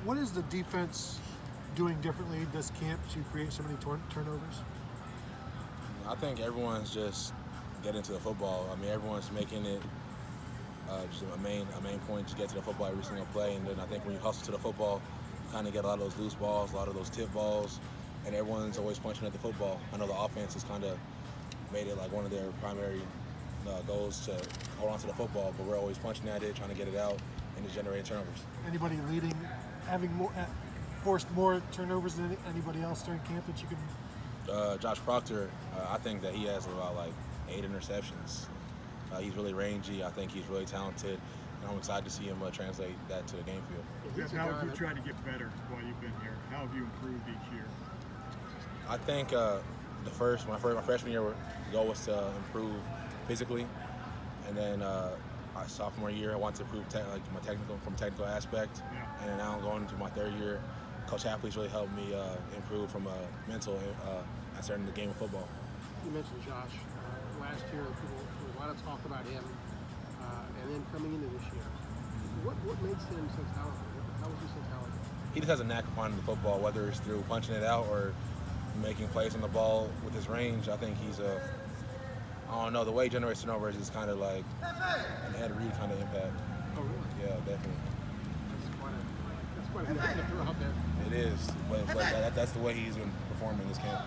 What is the defense doing differently this camp to create so many turnovers? I think everyone's just getting to the football. I mean, everyone's making it just a main point to get to the football every single play. And then I think when you hustle to the football, you kind of get a lot of those loose balls, a lot of those tip balls, and everyone's always punching at the football. I know the offense has kind of made it like one of their primary goals to hold on to the football, but we're always punching at it, trying to get it out, and just generating turnovers. Anybody leading, having more, forced more turnovers than anybody else during camp that you can? Josh Proctor, I think that he has about like 8 interceptions. He's really rangy. I think he's really talented, and I'm excited to see him translate that to the game field. How have you tried to get better while you've been here? How have you improved each year? I think my freshman year, the goal was to improve physically, and then my sophomore year, I wanted to improve from a technical aspect, and then now I'm going into my third year. Coach Hapley's really helped me improve from a mental aspect in the game of football. You mentioned Josh. Last year, there was a lot of talk about him, and then coming into this year. What makes him so talented? How is he so talented? He just has a knack of finding the football, whether it's through punching it out or making plays on the ball with his range. I think he's I don't know, the way he generates turnovers is kind of like an Ed Reed kind of impact. Oh, really? Yeah, definitely. That's quite a bit to throw out there. It is, but that's the way he's been performing this camp.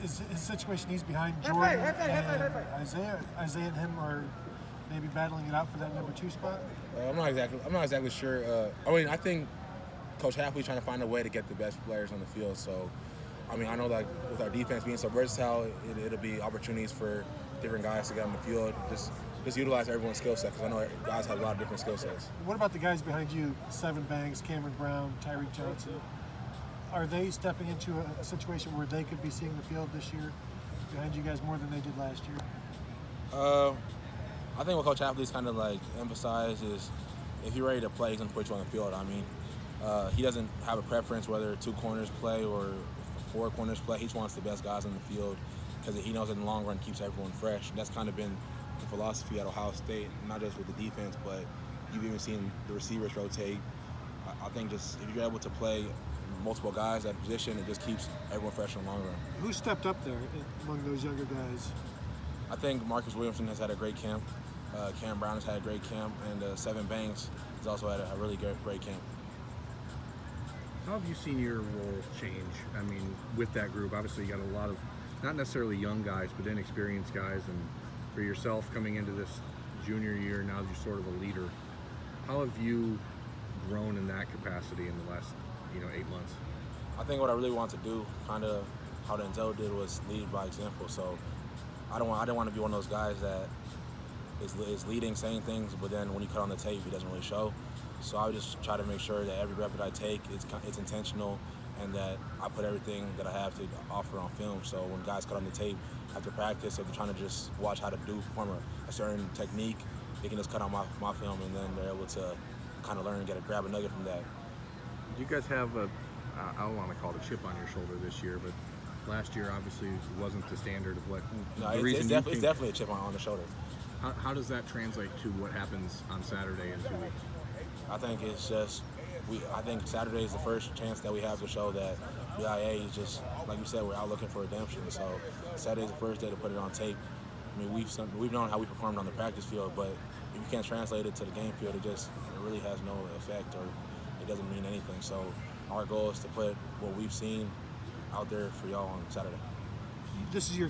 His situation, he's behind Jordan and Isaiah. Isaiah and him are maybe battling it out for that number 2 spot. I'm not exactly sure. I mean, I think Coach Hapley's trying to find a way to get the best players on the field. So, I mean, I know that with our defense being so versatile, it'll be opportunities for different guys to get on the field. Just utilize everyone's skill set, because I know guys have a lot of different skill sets. What about the guys behind you? Seven Banks, Cameron Brown, Tyreek Johnson. Are they stepping into a situation where they could be seeing the field this year behind you guys more than they did last year? I think what Coach Hapley's kind of like emphasized is if you're ready to play, he's going to put you on the field. I mean, he doesn't have a preference whether 2 corners play or 4 corners play. He just wants the best guys on the field because he knows in the long run keeps everyone fresh. And that's kind of been the philosophy at Ohio State, not just with the defense, but you've even seen the receivers rotate. I think just if you're able to play multiple guys at position, it just keeps everyone fresh in the long run. Who stepped up there among those younger guys? I think Marcus Williamson has had a great camp. Cam Brown has had a great camp, and Seven Banks has also had a really great camp. How have you seen your role change? I mean, with that group, obviously you got a lot of, not necessarily young guys, but inexperienced guys, and for yourself coming into this junior year, now you're sort of a leader. How have you grown in that capacity in the last 8 months? I think what I really want to do, kind of how Denzel did, was lead by example. So I didn't want to be one of those guys that is leading, saying things, but then when you cut on the tape, he doesn't really show. So I would just try to make sure that every rep that I take, it's intentional, and that I put everything that I have to offer on film. So when guys cut on the tape after practice, if they're trying to just watch how to perform a certain technique, they can just cut on my film, and then they're able to kind of learn and grab a nugget from that. You guys have I don't want to call it a chip on your shoulder this year, but last year obviously wasn't the standard of what it's definitely a chip on the shoulder. How does that translate to what happens on Saturday in 2 weeks? I think it's just I think Saturday is the first chance that we have to show that BIA is just, like you said, we're out looking for redemption. So Saturday is the first day to put it on tape. I mean, we've known how we performed on the practice field, but if you can't translate it to the game field, it really has no effect, or it doesn't mean anything. So our goal is to put what we've seen out there for y'all on Saturday. This is your